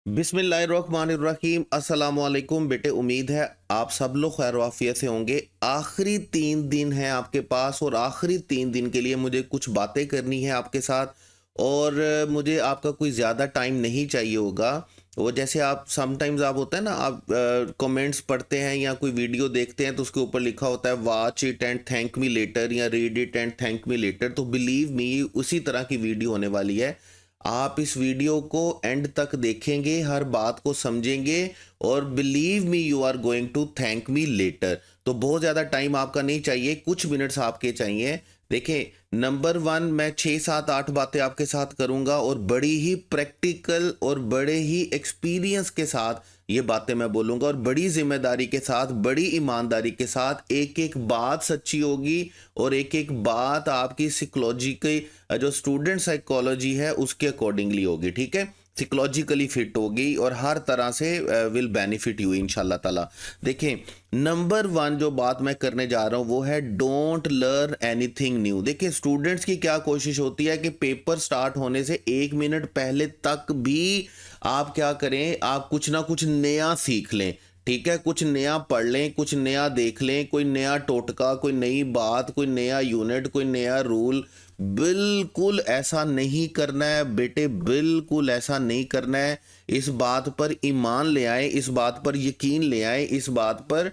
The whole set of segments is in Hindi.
बिस्मिल्लाहिर्रहमानिर्रहीम अस्सलाम वालेकुम बेटे। उम्मीद है आप सब लोग खैर वाफियत से होंगे। आखिरी 3 दिन हैं आपके पास और आखिरी 3 दिन के लिए मुझे कुछ बातें करनी है आपके साथ और मुझे आपका कोई ज़्यादा टाइम नहीं चाहिए होगा। वो जैसे आप समटाइम्स आप होता है ना, आप कमेंट्स पढ़ते हैं या कोई वीडियो देखते हैं तो उसके ऊपर लिखा होता है watch it and thank me later या read it and thank me later. तो बिलीव मी उसी तरह की वीडियो होने वाली है। आप इस वीडियो को एंड तक देखेंगे, हर बात को समझेंगे और believe me you are going to thank me later. तो बहुत ज़्यादा टाइम आपका नहीं चाहिए, कुछ मिनट्स आपके चाहिए। देखें, नंबर 1 मैं 6 7 8 बातें आपके साथ करूंगा और बड़ी ही प्रैक्टिकल और बड़े ही एक्सपीरियंस के साथ ये बातें मैं बोलूंगा और बड़ी जिम्मेदारी के साथ, बड़ी ईमानदारी के साथ। एक एक बात सच्ची होगी और एक एक बात आपकी साइकोलॉजी की, जो स्टूडेंट साइकोलॉजी है उसके अकॉर्डिंगली होगी। ठीक है, साइकोलॉजिकली फिट होगी और हर तरह से विल बेनिफिट यू इंशाल्लाह ताला। देखें, नंबर 1 जो बात मैं करने जा रहा हूं वो है डोंट लर्न एनीथिंग न्यू। देखिए, स्टूडेंट्स की क्या कोशिश होती है कि पेपर स्टार्ट होने से 1 मिनट पहले तक भी आप क्या करें, आप कुछ ना कुछ नया सीख लें। ठीक है, कुछ नया पढ़ लें, कुछ नया देख लें, कोई नया टोटका, कोई नई बात, कोई नया यूनिट, कोई नया रूल। बिल्कुल ऐसा नहीं करना है बेटे, बिल्कुल ऐसा नहीं करना है। इस बात पर ईमान ले आए, इस बात पर यकीन ले आए, इस बात पर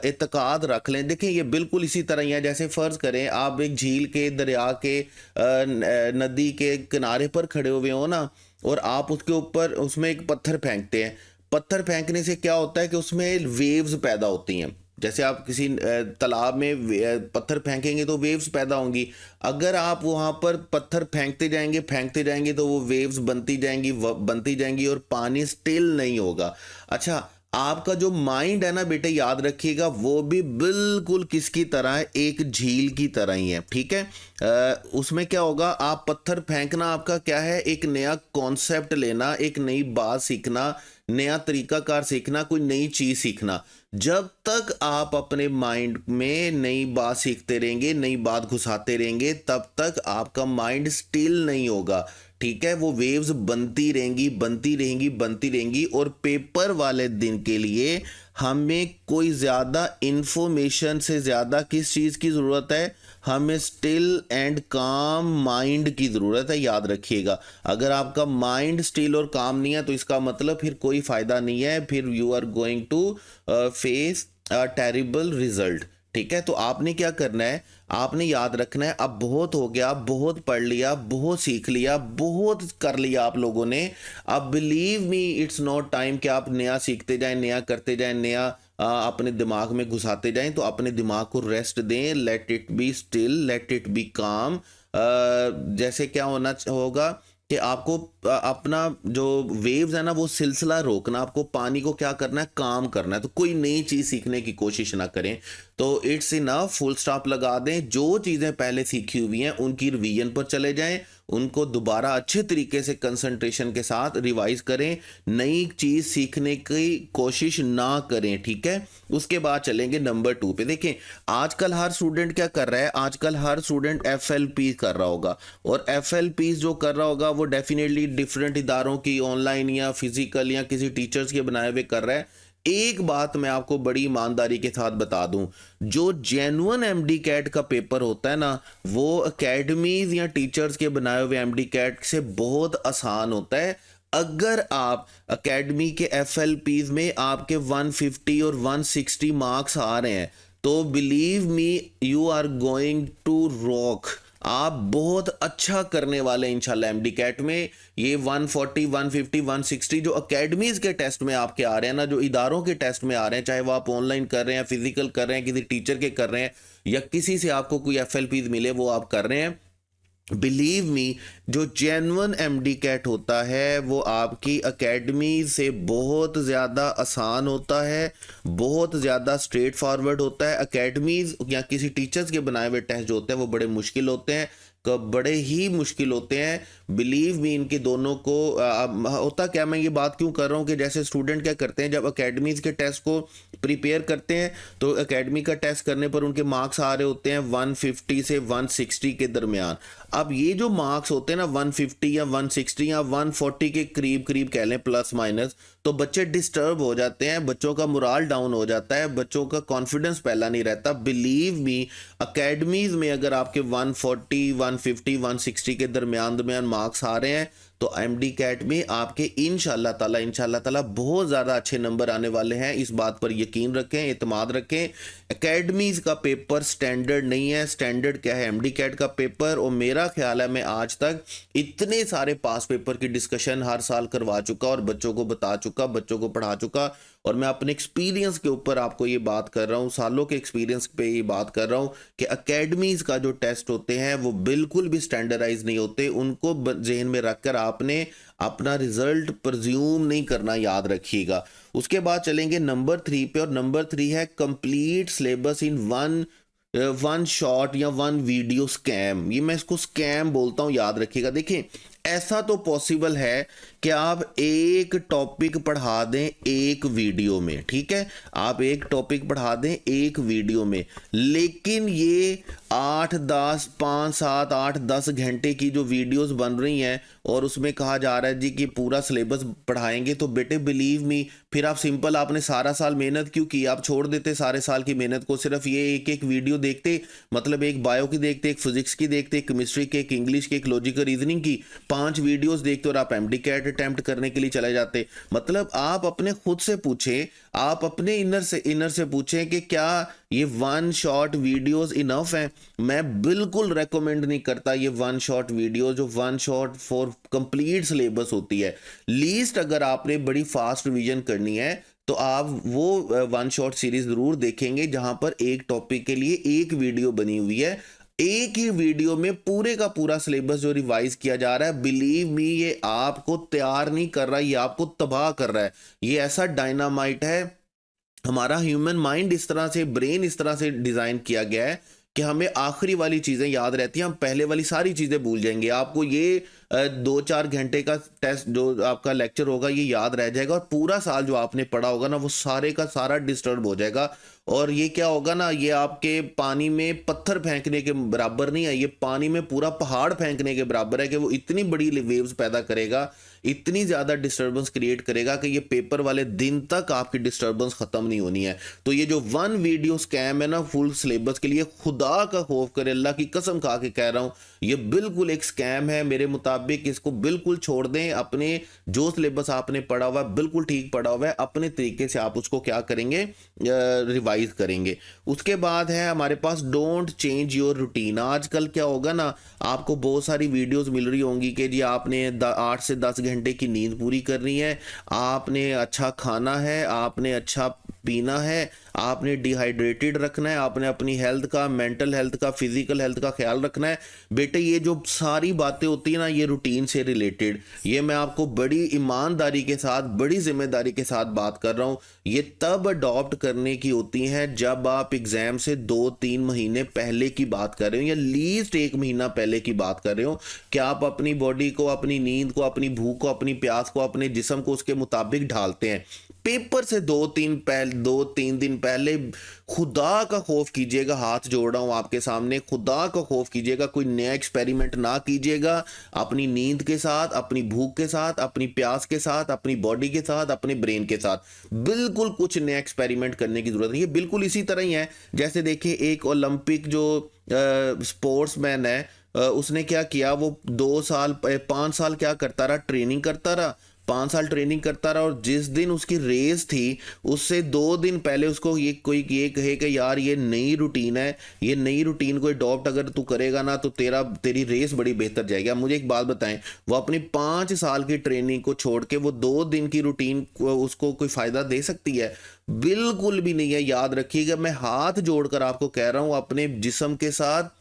एतकाद रख लें। देखें, ये बिल्कुल इसी तरह ही है जैसे फ़र्ज़ करें आप एक झील के, दरिया के, नदी के किनारे पर खड़े हुए हो ना, और आप उसके ऊपर उसमें एक पत्थर फेंकते हैं। पत्थर फेंकने से क्या होता है कि उसमें वेव्स पैदा होती हैं। जैसे आप किसी तालाब में पत्थर फेंकेंगे तो वेव्स पैदा होंगी। अगर आप वहाँ पर पत्थर फेंकते जाएंगे तो वो वेव्स बनती जाएंगी और पानी स्टिल नहीं होगा। अच्छा, आपका जो माइंड है ना बेटे, याद रखिएगा, वो भी बिल्कुल किसकी तरह है, एक झील की तरह ही है। ठीक है, उसमें क्या होगा, आप पत्थर फेंकना आपका क्या है, एक नया कॉन्सेप्ट लेना, एक नई बात सीखना, नया तरीकाकार सीखना, कोई नई चीज सीखना। जब तक आप अपने माइंड में नई बात सीखते रहेंगे, नई बात घुसाते रहेंगे, तब तक आपका माइंड स्टिल नहीं होगा। ठीक है, वो वेव्स बनती रहेंगी, बनती रहेंगी, बनती रहेंगी। और पेपर वाले दिन के लिए हमें कोई ज़्यादा इंफॉर्मेशन से ज़्यादा किस चीज़ की ज़रूरत है, हमें स्टिल एंड काम माइंड की ज़रूरत है। याद रखिएगा, अगर आपका माइंड स्टिल और काम नहीं है तो इसका मतलब फिर कोई फ़ायदा नहीं है, फिर you are going to face a terrible result. ठीक है, तो आपने क्या करना है, आपने याद रखना है, अब बहुत हो गया, बहुत पढ़ लिया, बहुत सीख लिया, बहुत कर लिया आप लोगों ने। अब believe me it's not time कि आप नया सीखते जाएं, नया करते जाएं, नया अपने दिमाग में घुसाते जाएं। तो अपने दिमाग को रेस्ट दें, let it be still, let it be काम। जैसे क्या होगा कि आपको अपना जो वेव्स है ना वो सिलसिला रोकना, आपको पानी को क्या करना है, काम करना है। तो कोई नई चीज़ सीखने की कोशिश ना करें। तो इट्स इनफ, फुल स्टॉप लगा दें। जो चीज़ें पहले सीखी हुई हैं उनकी रिवीजन पर चले जाएं, उनको दोबारा अच्छे तरीके से कंसंट्रेशन के साथ रिवाइज करें, नई चीज़ सीखने की कोशिश ना करें। ठीक है, उसके बाद चलेंगे नंबर 2 पे। देखें, आजकल हर स्टूडेंट क्या कर रहा है, आजकल हर स्टूडेंट FLP कर रहा होगा और FLP जो कर रहा होगा वो डेफिनेटली डिफरेंट इदारों की, ऑनलाइन या फिजिकल या किसी टीचर्स के बनाए हुए कर रहा है। एक बात मैं आपको बड़ी ईमानदारी के साथ बता दूं, जो जेन्युइन MD कैट का पेपर होता है ना, वो एकेडमीज या टीचर्स के बनाए हुए MD कैट से बहुत आसान होता है। अगर आप एकेडमी के FLPs में आपके 150 और 160 मार्क्स आ रहे हैं तो believe me you are going to rock. आप बहुत अच्छा करने वाले इंशाल्लाह MD कैट में। ये 140 150 160 जो एकेडमीज के टेस्ट में आपके आ रहे हैं ना, जो इदारों के टेस्ट में आ रहे हैं, चाहे वो आप ऑनलाइन कर रहे हैं, फिजिकल कर रहे हैं, किसी टीचर के कर रहे हैं या किसी से आपको कोई FLPs मिले वो आप कर रहे हैं, बिलीव मी जो जेन्युइन MD कैट होता है वो आपकी एकेडमी से बहुत ज़्यादा आसान होता है, बहुत ज़्यादा स्ट्रेट फॉरवर्ड होता है। एकेडमीज या किसी टीचर्स के बनाए हुए टेस्ट जो होते हैं वो बड़े मुश्किल होते हैं, बड़े ही मुश्किल होते हैं। बिलीव मी इनके दोनों को होता क्या, मैं ये बात क्यों कर रहा हूँ कि जैसे स्टूडेंट क्या करते हैं, जब अकेडमीज़ के टेस्ट को प्रिपेयर करते हैं तो एकेडमी का टेस्ट करने पर उनके मार्क्स आ रहे होते हैं 150 से 160 के दरमियान। अब ये जो मार्क्स होते हैं ना 150 या 160 या 140 के करीब करीब कह लें प्लस माइनस, तो बच्चे डिस्टर्ब हो जाते हैं, बच्चों का मोराल डाउन हो जाता है, बच्चों का कॉन्फिडेंस पहला नहीं रहता। बिलीव मी अकेडमीज में अगर आपके 140 150 160 के दरमियान मार्क्स आ रहे हैं तो एमडी कैट में आपके इंशाल्लाह ताला बहुत ज़्यादा अच्छे नंबर आने वाले हैं। इस बात पर यकीन रखें, एतमाद रखें। एकेडमीज़ का पेपर स्टैंडर्ड नहीं है, स्टैंडर्ड क्या है एमडी कैट का पेपर। और मेरा ख्याल है मैं आज तक इतने सारे पास पेपर की डिस्कशन हर साल करवा चुका और बच्चों को बता चुका, बच्चों को पढ़ा चुका, और मैं अपने एक्सपीरियंस के ऊपर आपको ये बात कर रहा हूँ, सालों के एक्सपीरियंस पे ये बात कर रहा हूँ कि एकेडमीज़ का जो टेस्ट होते हैं वो बिल्कुल भी स्टैंडर्डाइज नहीं होते। उनको जहन में रखकर आपने अपना रिजल्ट प्रज्यूम नहीं करना, याद रखिएगा। उसके बाद चलेंगे नंबर 3 पे, और नंबर 3 है complete syllabus in one shot या वन वीडियो स्कैम। ये मैं इसको स्कैम बोलता हूँ, याद रखिएगा। देखिए ऐसा तो पॉसिबल है कि आप एक टॉपिक पढ़ा दें एक वीडियो में, ठीक है, आप एक टॉपिक पढ़ा दें एक वीडियो में, लेकिन ये 8-10 5-7 8-10 घंटे की जो वीडियोस बन रही हैं और उसमें कहा जा रहा है जी कि पूरा सिलेबस पढ़ाएंगे, तो बेटे बिलीव मी फिर आप सिंपल, आपने सारा साल मेहनत क्यों की? आप छोड़ देते सारे साल की मेहनत को, सिर्फ ये एक एक वीडियो देखते, मतलब एक बायो की देखते, एक फिजिक्स की देखते, एक केमिस्ट्री की, एक इंग्लिश की, एक लॉजिकल रीजनिंग की, 5 वीडियोस देखते और आप एमडी कैट अटेम्प्ट करने के लिए चले जाते। मतलब आप अपने खुद से पूछें, आप अपने इनर से पूछें कि क्या ये वन शॉट वीडियोस इनफ हैं? मैं बिल्कुल रेकमेंड नहीं करता ये वन शॉट वीडियो, जो one shot for complete syllabus होती है। लीस्ट अगर आपने बड़ी फास्ट रिवीजन करनी है तो आप वो वन शॉट सीरीज जरूर देखेंगे जहां पर एक टॉपिक के लिए एक वीडियो बनी हुई है, एक ही वीडियो में पूरे का पूरा सिलेबस जो रिवाइज किया जा रहा है। बिलीव मी ये आपको तैयार नहीं कर रहा, ये आपको तबाह कर रहा है। ये ऐसा डायनामाइट है, हमारा ह्यूमन माइंड इस तरह से, ब्रेन इस तरह से डिजाइन किया गया है कि हमें आखिरी वाली चीजें याद रहती हैं, हम पहले वाली सारी चीजें भूल जाएंगे। आपको ये 2-4 घंटे का टेस्ट जो आपका लेक्चर होगा ये याद रह जाएगा, और पूरा साल जो आपने पढ़ा होगा ना वो सारे का सारा डिस्टर्ब हो जाएगा। और ये क्या होगा ना, ये आपके पानी में पत्थर फेंकने के बराबर नहीं है, ये पानी में पूरा पहाड़ फेंकने के बराबर है कि वो इतनी बड़ी वेव्स पैदा करेगा, इतनी ज़्यादा डिस्टर्बेंस क्रिएट करेगा कि ये पेपर वाले दिन तक आपकी डिस्टर्बेंस ख़त्म नहीं होनी है। तो ये जो वन वीडियो स्कैम है ना फुल सिलेबस के लिए, खुदा का खौफ करे, अल्लाह की कसम खा के कह रहा हूँ, ये बिल्कुल एक स्कैम है। मेरे मुताबिक इसको बिल्कुल छोड़ दें। अपने जो सिलेबस आपने पढ़ा हुआ है बिल्कुल ठीक पढ़ा हुआ है, अपने तरीके से आप उसको क्या करेंगे, रिवाइज करेंगे। उसके बाद है हमारे पास डोंट चेंज योर रूटीन। आजकल क्या होगा ना, आपको बहुत सारी वीडियोस मिल रही होंगी कि जी आपने 8 से 10 घंटे की नींद पूरी करनी है, आपने अच्छा खाना है, आपने अच्छा पीना है, आपने डिहाइड्रेटेड रखना है, आपने अपनी हेल्थ का, मेंटल हेल्थ का, फिजिकल हेल्थ का ख्याल रखना है। बेटे ये जो सारी बातें होती है ना ये रूटीन से रिलेटेड, ये मैं आपको बड़ी ईमानदारी के साथ, बड़ी जिम्मेदारी के साथ बात कर रहा हूँ। ये तब अडॉप्ट करने की होती हैं जब आप एग्जाम से 2-3 महीने पहले की बात कर रहे हो, या लीस्ट 1 महीना पहले की बात कर रहे हो, कि आप अपनी बॉडी को, अपनी नींद को, अपनी भूख को, अपनी प्यास को, अपने जिस्म को उसके मुताबिक ढालते हैं। पेपर से 2-3 दिन पहले खुदा का खौफ कीजिएगा, हाथ जोड़ रहा हूं आपके सामने, खुदा का खौफ कीजिएगा, कोई नया एक्सपेरिमेंट ना कीजिएगा अपनी नींद के साथ, अपनी भूख के साथ, अपनी प्यास के साथ, अपनी बॉडी के साथ, अपने ब्रेन के साथ। बिल्कुल कुछ नया एक्सपेरिमेंट करने की जरूरत नहीं है। बिल्कुल इसी तरह ही है जैसे देखिए एक ओलंपिक जो स्पोर्ट्समैन है, उसने क्या किया, वो 5 साल क्या करता रहा, ट्रेनिंग करता रहा, 5 साल ट्रेनिंग करता रहा, और जिस दिन उसकी रेस थी उससे 2 दिन पहले उसको ये कहे कि यार ये नई रूटीन है, ये नई रूटीन को अडॉप्ट अगर तू करेगा ना तो तेरी रेस बड़ी बेहतर जाएगी। मुझे एक बात बताएं, वो अपनी 5 साल की ट्रेनिंग को छोड़ के वो 2 दिन की रूटीन उसको कोई फायदा दे सकती है? बिल्कुल भी नहीं है। याद रखिएगा, मैं हाथ जोड़कर आपको कह रहा हूं, अपने जिस्म के साथ,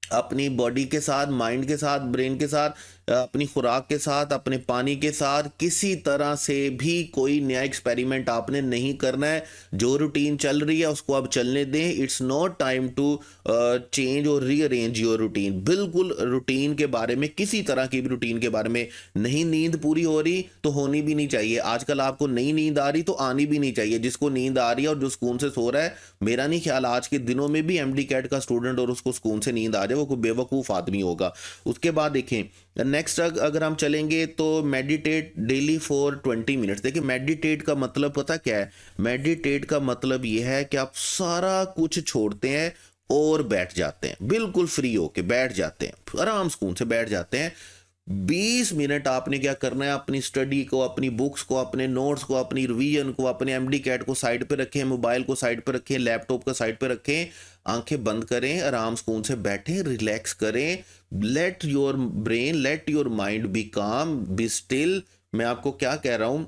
अपनी बॉडी के साथ, माइंड के साथ, ब्रेन के साथ अपनी खुराक के साथ, अपने पानी के साथ किसी तरह से भी कोई नया एक्सपेरिमेंट आपने नहीं करना है। जो रूटीन चल रही है उसको आप चलने दें। It's not time to change और रीअरेंज योर रूटीन। बिल्कुल रूटीन के बारे में, किसी तरह की भी रूटीन के बारे में नहीं। नींद पूरी हो रही तो होनी भी नहीं चाहिए। आजकल आपको नई नींद आ रही तो आनी भी नहीं चाहिए। जिसको नींद आ रही है और जो सुकून से सो रहा है, मेरा नहीं ख्याल आज के दिनों में भी एमडी कैट का स्टूडेंट और उसको सुकून से नींद आ जाए वो कोई बेवकूफ़ आदमी होगा। उसके बाद देखें नेक्स्ट, अगर हम चलेंगे तो मेडिटेट डेली फॉर 20 मिनट्स। देखिए मेडिटेट का मतलब पता क्या है? मेडिटेट का मतलब यह है कि आप सारा कुछ छोड़ते हैं और बैठ जाते हैं, बिल्कुल फ्री होके बैठ जाते हैं, आराम सुकून से बैठ जाते हैं। 20 मिनट आपने क्या करना है? अपनी स्टडी को, अपनी बुक्स को, अपने नोट्स को, अपनी रिवीजन को, अपने एमडी कैट को साइड पे रखें, मोबाइल को साइड पे रखें, लैपटॉप को साइड पे रखें, आंखें बंद करें, आराम सुकून से बैठें, रिलैक्स करें। Let your brain, let your mind be calm, be still. मैं आपको क्या कह रहा हूं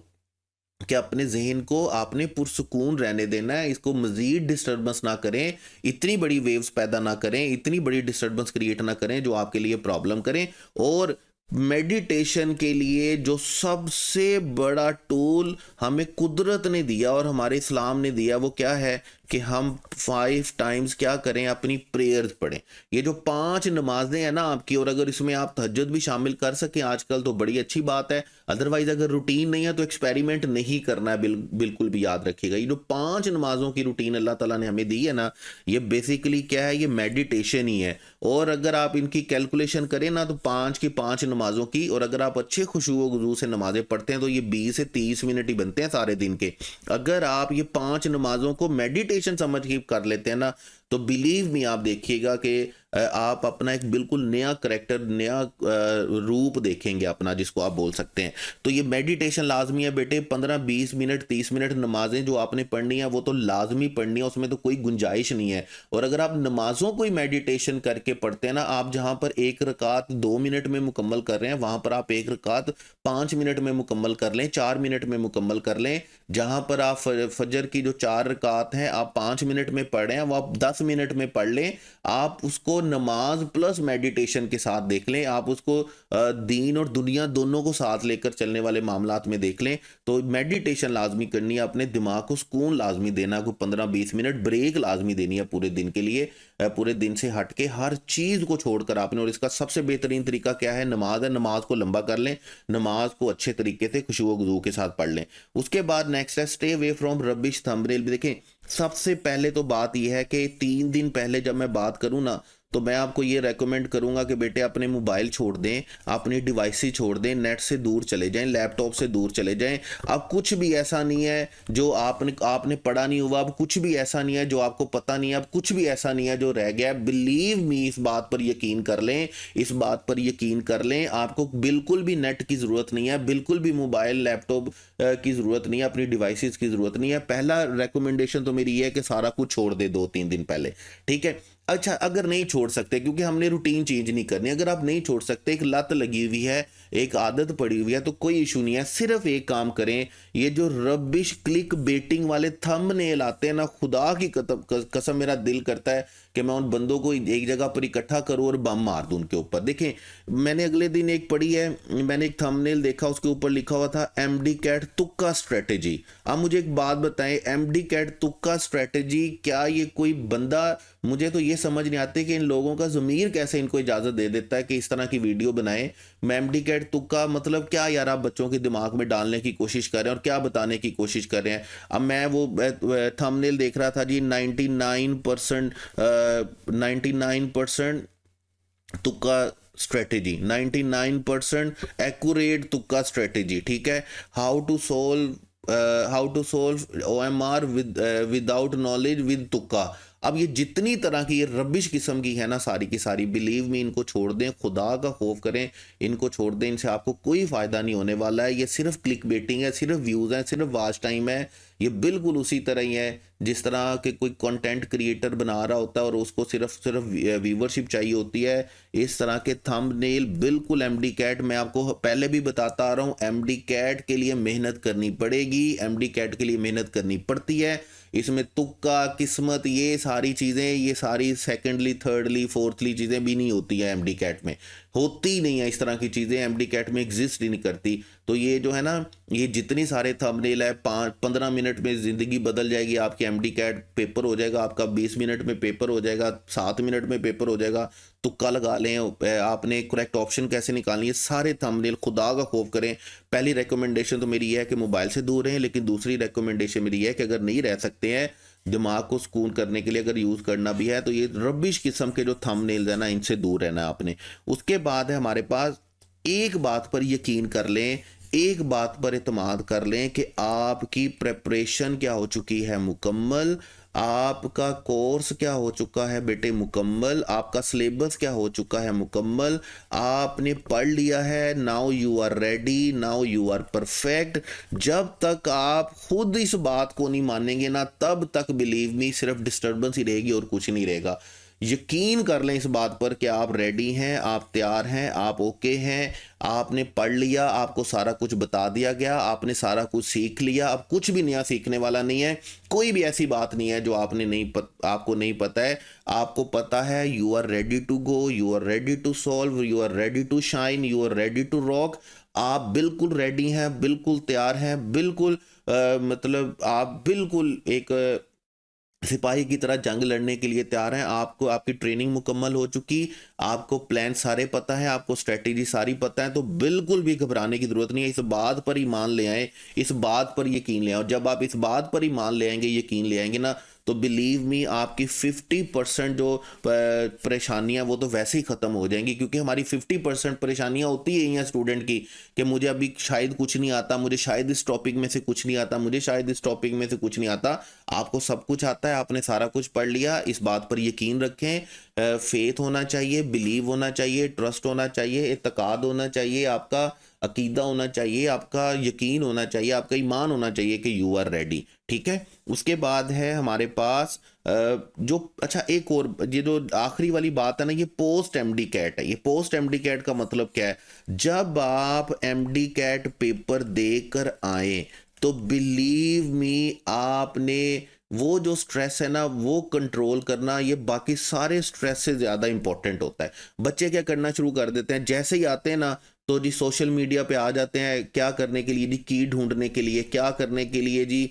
कि अपने जहन को आपने पुरसुकून रहने देना है। इसको मजीद डिस्टर्बेंस ना करें, इतनी बड़ी वेव्स पैदा ना करें, इतनी बड़ी डिस्टर्बेंस क्रिएट ना करें जो आपके लिए प्रॉब्लम करें। और मेडिटेशन के लिए जो सबसे बड़ा टूल हमें कुदरत ने दिया और हमारे इस्लाम ने दिया वो क्या है कि हम 5 टाइम्स क्या करें? अपनी प्रेयर्स पढ़ें। ये जो 5 नमाजें हैं ना आपकी, और अगर इसमें आप तहज्जुद भी शामिल कर सकें आजकल तो बड़ी अच्छी बात है। अदरवाइज अगर रूटीन नहीं है तो एक्सपेरिमेंट नहीं करना है। बिल्कुल भी याद रखिएगा, ये जो 5 नमाजों की रूटीन अल्लाह ताला ने हमें दी है ना, ये बेसिकली क्या है? ये मेडिटेशन ही है। और अगर आप इनकी कैलकुलेशन करें ना तो 5 की 5 नमाजों की, और अगर आप अच्छे खुशू व गुज़ू से नमाजें पढ़ते हैं तो ये 20 से 30 मिनट ही बनते हैं सारे दिन के। अगर आप ये 5 नमाजों को मेडिटेशन समझ के कर लेते हैं ना, तो बिलीव मी, आप देखिएगा कि आप अपना एक बिल्कुल नया करेक्टर, नया रूप देखेंगे अपना, जिसको आप बोल सकते हैं। तो ये मेडिटेशन लाजमी है बेटे। 15-20 मिनट, 30 मिनट नमाजें जो आपने पढ़नी है वो तो लाजमी पढ़नी है, उसमें तो कोई गुंजाइश नहीं है। और अगर आप नमाजों को ही मेडिटेशन करके पढ़ते हैं ना, आप जहां पर एक रकात 2 मिनट में मुकम्मल कर रहे हैं, वहां पर आप एक रकात 5 मिनट में मुकम्मल कर लें, 4 मिनट में मुकम्मल कर लें। जहां पर आप फजर की जो 4 रकात हैं आप 5 मिनट में पढ़ रहे हैं, वो आप 10 मिनट में पढ़ लें। आप उसको नमाज प्लस मेडिटेशन के साथ देख लें, आप उसको दीन और दुनिया दोनों को साथ लेकर चलने वाले मामलात में देख लें। तो मेडिटेशन लाजमी करनी है, अपने दिमाग को सुकून लाजमी देना, को 15-20 मिनट ब्रेक लाजमी देनी है पूरे दिन के लिए। पूरे दिन से हट के हर चीज़ को छोड़कर आपने, और इसका सबसे बेहतरीन तरीका क्या है? नमाज है। नमाज को लंबा कर लें, नमाज को अच्छे तरीके से खुशू व गुज़ू के साथ पढ़ लें। उसके बाद नेक्स्ट है stay away from rubbish thumbnail. भी देखें, सबसे पहले तो बात यह है कि 3 दिन पहले जब मैं बात करूं ना, तो मैं आपको ये रेकमेंड करूंगा कि बेटे अपने मोबाइल छोड़ दें, अपनी डिवाइसेस छोड़ दें, नेट से दूर चले जाएं, लैपटॉप से दूर चले जाएं। अब कुछ भी ऐसा नहीं है जो आपने पढ़ा नहीं हुआ, अब कुछ भी ऐसा नहीं है जो आपको पता नहीं है, अब कुछ भी ऐसा नहीं है जो रह गया। बिलीव मी, इस बात पर यकीन कर लें, इस बात पर यकीन कर लें। आपको बिल्कुल भी नेट की ज़रूरत नहीं है, बिल्कुल भी मोबाइल लैपटॉप की ज़रूरत नहीं है, अपनी डिवाइसेस की ज़रूरत नहीं है। पहला रेकमेंडेशन तो मेरी ये है कि सारा कुछ छोड़ दे 2-3 दिन पहले, ठीक है। अच्छा, अगर नहीं छोड़ सकते, क्योंकि हमने रूटीन चेंज नहीं करनी, अगर आप नहीं छोड़ सकते, एक लत लगी हुई है, एक आदत पड़ी हुई है, तो कोई इशू नहीं है। सिर्फ एक काम करें, ये जो रबिश क्लिक बेटिंग वाले थंबनेल आते हैं ना, खुदा की कसम मेरा दिल करता है कि मैं उन बंदों को एक जगह पर इकट्ठा करूं और बम मार दूं उनके ऊपर। देखें, मैंने अगले दिन एक पढ़ी है, मैंने एक थंबनेल देखा, उसके ऊपर लिखा हुआ था एमडी कैट तुक्का स्ट्रेटेजी। अब मुझे एक बात बताएं, एमडी कैट तुक्का स्ट्रेटेजी, क्या ये कोई बंदा, मुझे तो ये समझ नहीं आती कि इन लोगों का ज़मीर कैसे इनको इजाज़त दे देता है कि इस तरह की वीडियो बनाएं। एमडी कैट तुक्का मतलब क्या यार? आप बच्चों के दिमाग में डालने की कोशिश कर रहे हैं और क्या बताने की कोशिश कर रहे हैं? अब मैं वो थंबनेल देख रहा था जी, 99% तुक्का स्ट्रेटेजी, 99% एक्यूरेट तुक्का स्ट्रेटेजी, ठीक है। How to solve OMR without knowledge with तुक्का। अब ये जितनी तरह की ये रबिश किस्म की है ना, सारी की सारी, बिलीव में इनको छोड़ दें, खुदा का खौफ करें, इनको छोड़ दें, इनसे आपको कोई फ़ायदा नहीं होने वाला है। ये सिर्फ क्लिक बेटिंग है, सिर्फ व्यूज़ हैं, सिर्फ वॉच टाइम है। ये बिल्कुल उसी तरह ही है जिस तरह के कोई कंटेंट क्रिएटर बना रहा होता है और उसको सिर्फ व्यूवरशिप चाहिए होती है। इस तरह के थंबनेल बिल्कुल एमडी कैट, मैं आपको पहले भी बताता आ रहा हूँ, एमडी कैट के लिए मेहनत करनी पड़ेगी, एमडी कैट के लिए मेहनत करनी पड़ती है। इसमें तुक्का, किस्मत, ये सारी चीज़ें, ये सारी सेकेंडली, थर्डली, फोर्थली चीज़ें भी नहीं होती है एमडी कैट में, होती ही नहीं है इस तरह की चीज़ें, एमडी कैट में एग्जिस्ट ही नहीं करती। तो ये जो है ना, ये जितनी सारे थंबनेल है, 5-15 मिनट में ज़िंदगी बदल जाएगी आपकी, एमडी कैट पेपर हो जाएगा आपका, 20 मिनट में पेपर हो जाएगा, 7 मिनट में पेपर हो जाएगा। तुक्का लगा लें, आपने करेक्ट ऑप्शन कैसे निकालनी है, सारे थंबनेल खुदा का खौफ करें। पहली रिकमेंडेशन तो मेरी ये है कि मोबाइल से दूर रहें, लेकिन दूसरी रिकमेंडेशन मेरी है कि अगर नहीं रह सकते हैं दिमाग को सुकून करने के लिए, अगर यूज़ करना भी है, तो ये रबिश किस्म के जो थंबनेल्स है ना, इनसे दूर रहना है आपने। उसके बाद है हमारे पास, एक बात पर यकीन कर लें, एक बात पर इत्मीनान कर लें कि आपकी प्रेपरेशन क्या हो चुकी है मुकम्मल, आपका कोर्स क्या हो चुका है बेटे मुकम्मल, आपका सिलेबस क्या हो चुका है मुकम्मल, आपने पढ़ लिया है। Now you are ready, now you are perfect. जब तक आप खुद इस बात को नहीं मानेंगे ना, तब तक बिलीव मी सिर्फ डिस्टर्बेंस ही रहेगी और कुछ नहीं रहेगा। यकीन कर लें इस बात पर कि आप रेडी हैं, आप तैयार हैं, आप ओके हैं, आपने पढ़ लिया, आपको सारा कुछ बता दिया गया, आपने सारा कुछ सीख लिया, अब कुछ भी नया सीखने वाला नहीं है। कोई भी ऐसी बात नहीं है जो आपको नहीं पता है, आपको पता है। You are ready to go, you are ready to solve, you are ready to shine, you are ready to rock. आप बिल्कुल रेडी हैं, बिल्कुल तैयार हैं, बिल्कुल मतलब आप बिल्कुल एक सिपाही की तरह जंग लड़ने के लिए तैयार हैं। आपको आपकी ट्रेनिंग मुकम्मल हो चुकी, आपको प्लान सारे पता है, आपको स्ट्रेटेजी सारी पता है, तो बिल्कुल भी घबराने की जरूरत नहीं है। इस बात पर ईमान ले आए, इस बात पर यकीन ले आओ। जब आप इस बात पर ईमान ले आएंगे, यकीन ले आएंगे ना, तो बिलीव मी आपकी 50% जो परेशानियां वो तो वैसे ही ख़त्म हो जाएंगी, क्योंकि हमारी 50% परेशानियां होती ही हैं स्टूडेंट की कि मुझे अभी शायद कुछ नहीं आता, मुझे शायद इस टॉपिक में से कुछ नहीं आता, मुझे शायद इस टॉपिक में से कुछ नहीं आता। आपको सब कुछ आता है, आपने सारा कुछ पढ़ लिया, इस बात पर यकीन रखें। फेथ होना चाहिए, बिलीव होना चाहिए, ट्रस्ट होना चाहिए, इत्तेकाद होना चाहिए, आपका अकीदा होना चाहिए, आपका यकीन होना चाहिए, आपका ईमान होना चाहिए कि यू आर रेडी। ठीक है। उसके बाद है हमारे पास जो, अच्छा एक और, ये जो आखिरी वाली बात है ना, ये पोस्ट एमडी कैट है। ये पोस्ट एमडी कैट का मतलब क्या है? जब आप एमडी कैट पेपर देकर आए तो बिलीव मी आपने वो जो स्ट्रेस है ना, वो कंट्रोल करना, ये बाकी सारे स्ट्रेस से ज़्यादा इंपॉर्टेंट होता है। बच्चे क्या करना शुरू कर देते हैं, जैसे ही आते हैं ना तो जी सोशल मीडिया पे आ जाते हैं, क्या करने के लिए जी, की ढूंढने के लिए, क्या करने के लिए जी,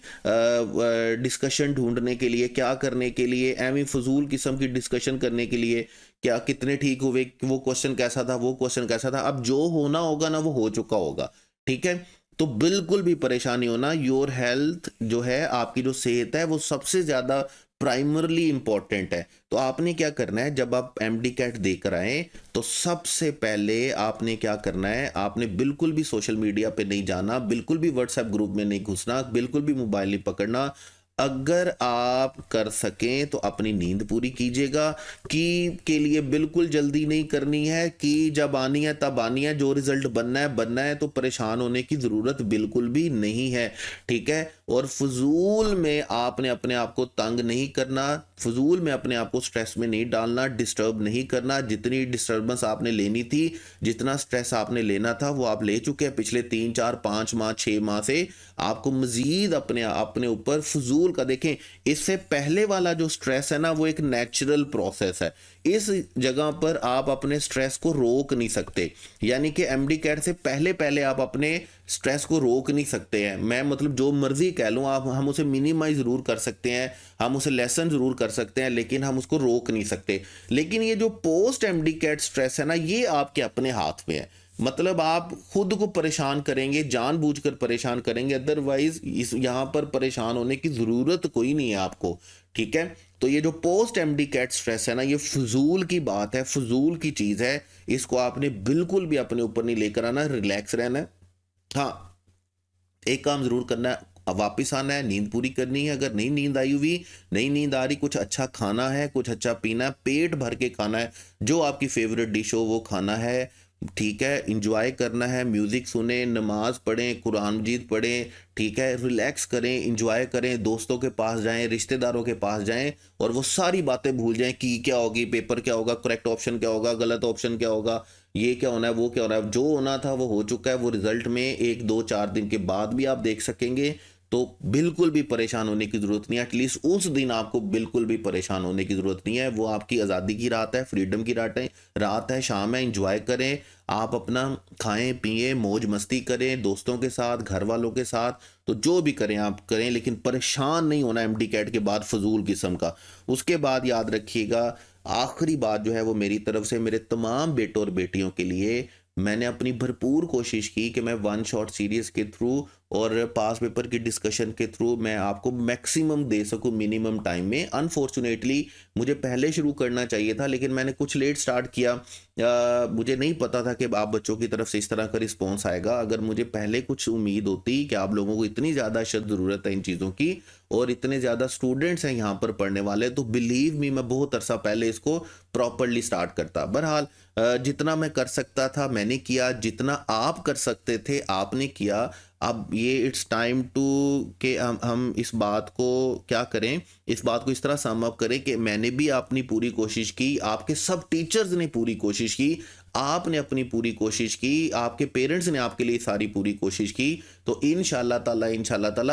डिस्कशन ढूंढने के लिए, क्या करने के लिए, एवं फजूल किस्म की डिस्कशन करने के लिए, क्या कितने ठीक हुए, वो क्वेश्चन कैसा था, वो क्वेश्चन कैसा था। अब जो होना होगा ना वो हो चुका होगा। ठीक है। तो बिल्कुल भी परेशानी होना, योर हेल्थ जो है, आपकी जो सेहत है, वो सबसे ज़्यादा प्राइमरली इंपॉर्टेंट है। तो आपने क्या करना है, जब आप एमडी कैट देकर आए तो सबसे पहले आपने क्या करना है, आपने बिल्कुल भी सोशल मीडिया पे नहीं जाना, बिल्कुल भी व्हाट्सएप ग्रुप में नहीं घुसना, बिल्कुल भी मोबाइल नहीं पकड़ना। अगर आप कर सकें तो अपनी नींद पूरी कीजिएगा। की के लिए बिल्कुल जल्दी नहीं करनी है, कि जब आनी है तब आनी है, जो रिजल्ट बनना है, तो परेशान होने की ज़रूरत बिल्कुल भी नहीं है। ठीक है। और फजूल में आपने अपने आप को तंग नहीं करना, फजूल में अपने आप को स्ट्रेस में नहीं डालना, डिस्टर्ब नहीं करना। जितनी डिस्टर्बेंस आपने लेनी थी, जितना स्ट्रेस आपने लेना था, वो आप ले चुके हैं पिछले 3, 4, 5 माह, 6 माह से। आपको मजीद अपने ऊपर फजूल का, देखें, इससे पहले वाला जो स्ट्रेस है ना, वो एक नेचुरल प्रोसेस है। इस जगह पर आप अपने स्ट्रेस को रोक नहीं सकते, यानी कि एमडी कैट से पहले पहले आप अपने स्ट्रेस को रोक नहीं सकते हैं। मैं मतलब जो मर्जी कह लूँ, आप, हम उसे मिनिमाइज ज़रूर कर सकते हैं, हम उसे लेसन ज़रूर कर सकते हैं, लेकिन हम उसको रोक नहीं सकते। लेकिन ये जो पोस्ट एमडी कैट स्ट्रेस है ना, ये आपके अपने हाथ में है। मतलब आप खुद को परेशान करेंगे, जानबूझकर परेशान करेंगे, अदरवाइज इस यहाँ पर परेशान होने की ज़रूरत कोई नहीं है आपको। ठीक है। तो ये जो पोस्ट एमडी कैट स्ट्रेस है ना, ये फजूल की बात है, फजूल की चीज़ है। इसको आपने बिल्कुल भी अपने ऊपर नहीं लेकर आना, रिलैक्स रहना है। हाँ, एक काम ज़रूर करना है, अब वापस आना है, नींद पूरी करनी है। अगर नहीं नींद आई हुई, नहीं नींद आ रही, कुछ अच्छा खाना है, कुछ अच्छा पीना है, पेट भर के खाना है, जो आपकी फेवरेट डिश हो वो खाना है। ठीक है, इंजॉय करना है, म्यूज़िक सुने, नमाज़ पढ़ें, कुरान मजीद पढ़ें, ठीक है, रिलैक्स करें, इंजॉय करें, दोस्तों के पास जाएँ, रिश्तेदारों के पास जाएँ और वो सारी बातें भूल जाएँ कि क्या होगी, पेपर क्या होगा, करेक्ट ऑप्शन क्या होगा, गलत ऑप्शन क्या होगा, ये क्या होना है, वो क्या होना है। जो होना था वो हो चुका है, वो रिज़ल्ट में 1, 2, 4 दिन के बाद भी आप देख सकेंगे। तो बिल्कुल भी परेशान होने की ज़रूरत नहीं है, एटलीस्ट उस दिन आपको बिल्कुल भी परेशान होने की ज़रूरत नहीं है। वो आपकी आज़ादी की रात है, फ्रीडम की रात है, शाम है, एंजॉय करें। आप अपना खाएं पिएं, मौज मस्ती करें, दोस्तों के साथ, घर वालों के साथ, तो जो भी करें आप करें, लेकिन परेशान नहीं होना एमडी कैट के बाद फजूल किस्म का। उसके बाद याद रखिएगा, आखिरी बात जो है वो मेरी तरफ से मेरे तमाम बेटों और बेटियों के लिए, मैंने अपनी भरपूर कोशिश की कि मैं वन शॉट सीरीज़ के थ्रू और पास पेपर की डिस्कशन के थ्रू मैं आपको मैक्सिमम दे सकूं मिनिमम टाइम में। अनफॉर्चुनेटली मुझे पहले शुरू करना चाहिए था, लेकिन मैंने कुछ लेट स्टार्ट किया। मुझे नहीं पता था कि आप बच्चों की तरफ से इस तरह का रिस्पॉन्स आएगा। अगर मुझे पहले कुछ उम्मीद होती कि आप लोगों को इतनी ज़्यादा शद ज़रूरत है इन चीज़ों की और इतने ज़्यादा स्टूडेंट्स हैं यहाँ पर पढ़ने वाले, तो बिलीव मी मैं बहुत अरसा पहले इसको प्रॉपरली स्टार्ट करता। बहरहाल जितना मैं कर सकता था मैंने किया, जितना आप कर सकते थे आपने किया। अब ये इट्स टाइम टू कि हम इस बात को क्या करें, इस बात को इस तरह सम अप करें कि मैंने भी अपनी पूरी कोशिश की, आपके सब टीचर्स ने पूरी कोशिश की, आपने अपनी पूरी कोशिश की, आपके पेरेंट्स ने आपके लिए सारी पूरी कोशिश की। तो इंशाल्लाह ताला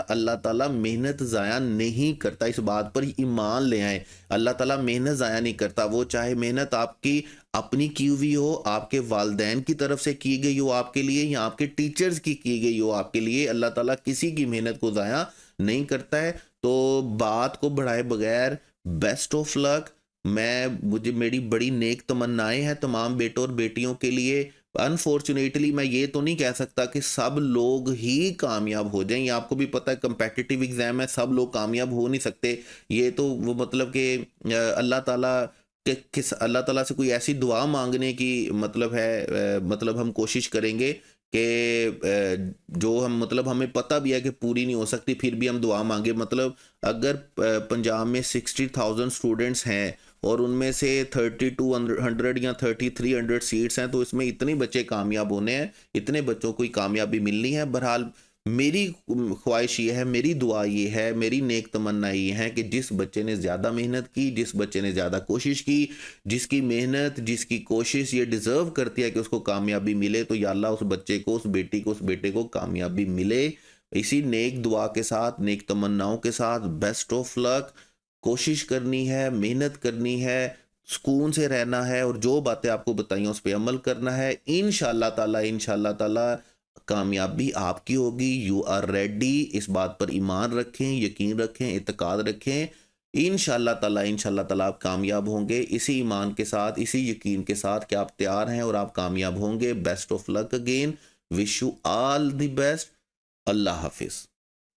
अल्लाह ताला मेहनत ज़ाया नहीं करता। इस बात पर ईमान ले आए, अल्लाह ताला मेहनत ज़ाया नहीं करता। वो चाहे मेहनत आपकी अपनी की हुई हो, आपके वालदैन की तरफ से की गई हो आपके लिए, या आपके टीचर्स की गई हो आपके लिए, अल्लाह ताला किसी की मेहनत को ज़ाया नहीं करता है। तो बात को बढ़ाए बगैर बेस्ट ऑफ लक। मुझे मेरी बड़ी नेक तमन्नाएं हैं तमाम बेटों और बेटियों के लिए। अनफॉर्चुनेटली मैं ये तो नहीं कह सकता कि सब लोग ही कामयाब हो जाएं। ये आपको भी पता है कंपेटिटिव एग्जाम है, सब लोग कामयाब हो नहीं सकते। ये तो वो मतलब कि अल्लाह ताला कि किस अल्लाह ताला से कोई ऐसी दुआ मांगने की मतलब है, मतलब हम कोशिश करेंगे कि जो हम मतलब हमें पता भी है कि पूरी नहीं हो सकती, फिर भी हम दुआ मांगे। मतलब अगर पंजाब में 60,000 स्टूडेंट्स हैं और उनमें से 3200 या 3300 सीट्स हैं, तो इसमें इतने बच्चे कामयाब होने हैं, इतने बच्चों को ही कामयाबी मिलनी है। बहरहाल मेरी ख्वाहिश ये है, मेरी दुआ ये है, मेरी नेक तमन्ना ये है कि जिस बच्चे ने ज़्यादा मेहनत की, जिस बच्चे ने ज़्यादा कोशिश की, जिसकी मेहनत, जिसकी कोशिश ये डिज़र्व करती है कि उसको कामयाबी मिले, तो या अल्लाह उस बच्चे को, उस बेटी को, उस बेटे को कामयाबी मिले। इसी नेक दुआ के साथ, नेक तमन्नाओं के साथ बेस्ट ऑफ लक। कोशिश करनी है, मेहनत करनी है, सुकून से रहना है और जो बातें आपको बताई उस पर अमल करना है। इंशाल्लाह ताला कामयाबी आपकी होगी। You are ready. इस बात पर ईमान रखें, यकीन रखें, इत्तेकाद रखें। इंशाल्लाह ताला आप कामयाब होंगे। इसी ईमान के साथ, इसी यकीन के साथ कि आप तैयार हैं और आप कामयाब होंगे। Best of luck again. Wish you all the best. अल्लाह हाफिज़।